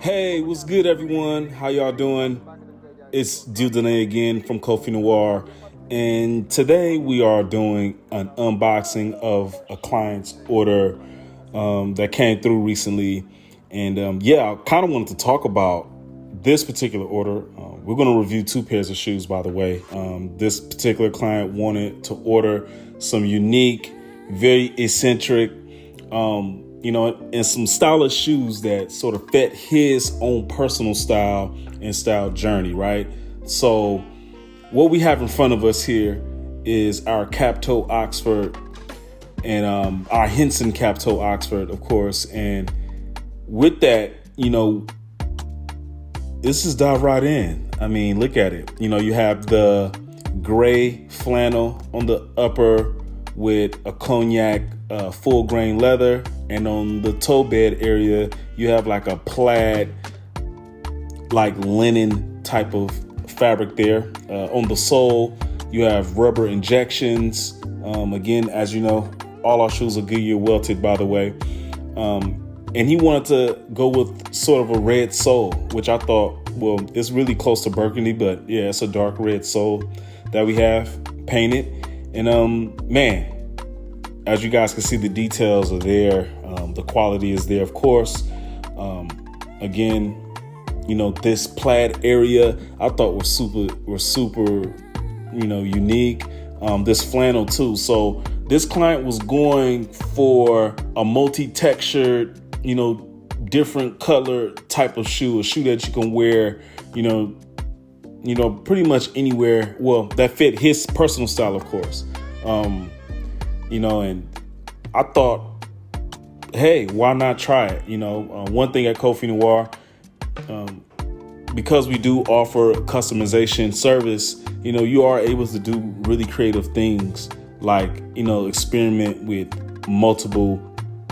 Hey, what's good, everyone? How y'all doing? It's Dieudonné again from KOFFI NOIR, and today we are doing an unboxing of a client's order that came through recently. And I kind of wanted to talk about this particular order. We're going to review two pairs of shoes, by the way. This particular client wanted to order some unique, very eccentric, and some stylish shoes that sort of fit his own personal style and style journey, right? So what we have in front of us here is our cap toe Oxford and our Henson cap toe Oxford, of course. And with that, this is dive right in. I mean, look at it. You have the gray flannel on the upper with a cognac full grain leather, and on the toe bed area you have like a plaid, like linen type of fabric there. On the sole you have rubber injections. Again, as you know, all our shoes are Goodyear welted, by the way. And he wanted to go with sort of a red sole, which I thought, well, it's really close to burgundy, but yeah, it's a dark red sole that we have painted. And man, as you guys can see, the details are there. The quality is there, of course. Again, this plaid area I thought was super, unique. This flannel too. So this client was going for a multi-textured, different color type of shoe, a shoe that you can wear, pretty much anywhere. Well, that fit his personal style, of course. And I thought, hey, why not try it? One thing at KOFFI NOIR, because we do offer customization service, you are able to do really creative things like, experiment with multiple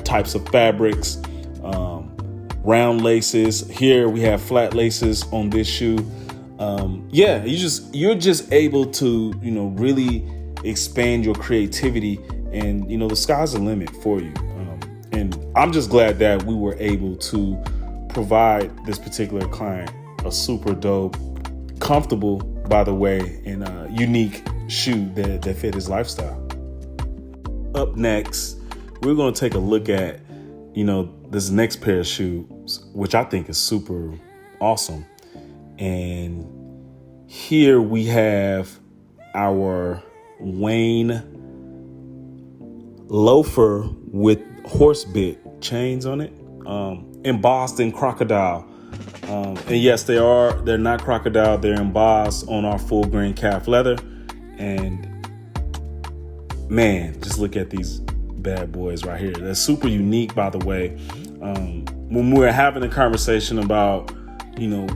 types of fabrics, round laces. Here we have flat laces on this shoe. You're just able to, really expand your creativity, and the sky's the limit for you. And I'm just glad that we were able to provide this particular client a super dope, comfortable, by the way, and unique shoe that fit his lifestyle. Up next, we're going to take a look at, this next pair of shoes, which I think is super awesome. And here we have our Wayne loafer with horse bit chains on it, embossed in crocodile. And yes, they're not crocodile, they're embossed on our full grain calf leather. And man, just look at these bad boys right here. They're super unique, by the way. When we were having a conversation about,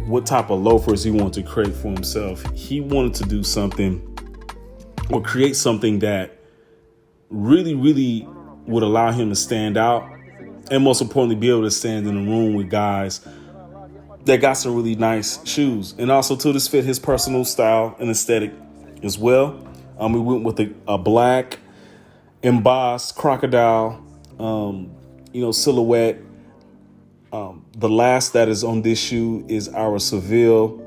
what type of loafers he wanted to create for himself, he wanted to do something or create something that really, really would allow him to stand out, and most importantly, be able to stand in a room with guys that got some really nice shoes. And also too, this fit his personal style and aesthetic as well. We went with a black embossed crocodile, silhouette. The last that is on this shoe is our Seville.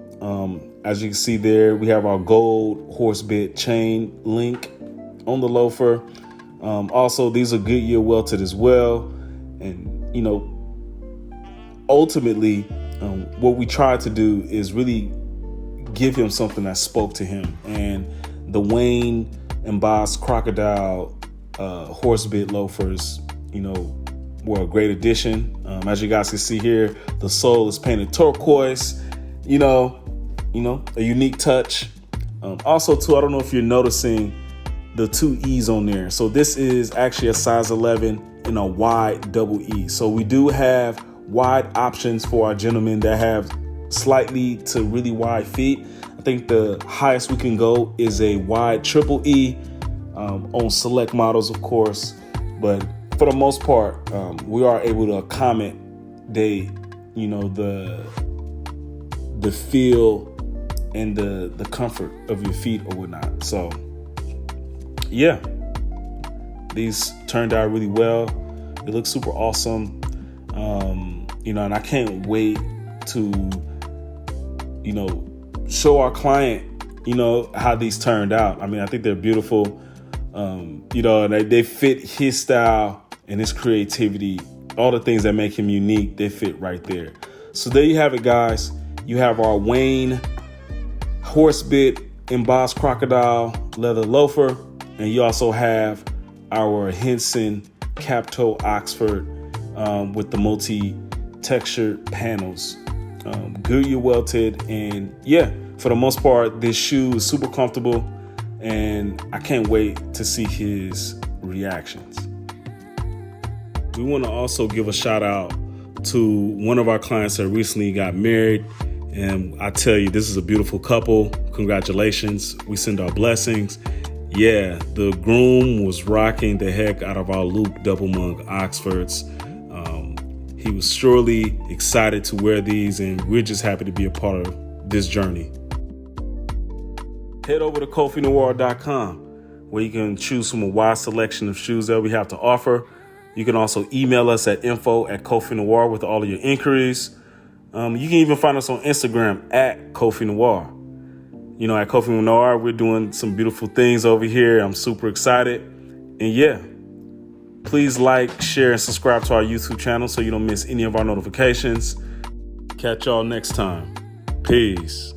As you can see there, we have our gold horse bit chain link on the loafer. Also, these are Goodyear welted as well. And, ultimately, what we tried to do is really give him something that spoke to him. And the Wayne embossed crocodile horse bit loafers, were a great addition. As you guys can see here, the sole is painted turquoise, a unique touch. Also, too, I don't know if you're noticing the two E's on there. So this is actually a size 11 in a wide double E. So we do have wide options for our gentlemen that have slightly to really wide feet. I think the highest we can go is a wide triple E on select models, of course. But for the most part, we are able to accommodate the feel and the comfort of your feet or whatnot. So yeah, these turned out really well. It looks super awesome. And I can't wait to, you know, show our client, you know, how these turned out. I mean, I think they're beautiful. You know, and they fit his style and his creativity. All the things that make him unique, they fit right there. So there you have it, guys. You have our Wayne horsebit embossed crocodile leather loafer, and you also have our Henson cap toe Oxford with the multi-textured panels. Goodyear welted, and yeah, for the most part, this shoe is super comfortable, and I can't wait to see his reactions. We want to also give a shout out to one of our clients that recently got married. And I tell you, this is a beautiful couple. Congratulations. We send our blessings. Yeah, the groom was rocking the heck out of our Luke Double Monk Oxfords. He was surely excited to wear these, and we're just happy to be a part of this journey. Head over to KOFFINOIR.com, where you can choose from a wide selection of shoes that we have to offer. You can also email us at info@KOFFINOIR with all of your inquiries. You can even find us on Instagram at KOFFINOIR. You know, at KOFFI NOIR, we're doing some beautiful things over here. I'm super excited. And yeah, please like, share, and subscribe to our YouTube channel so you don't miss any of our notifications. Catch y'all next time. Peace.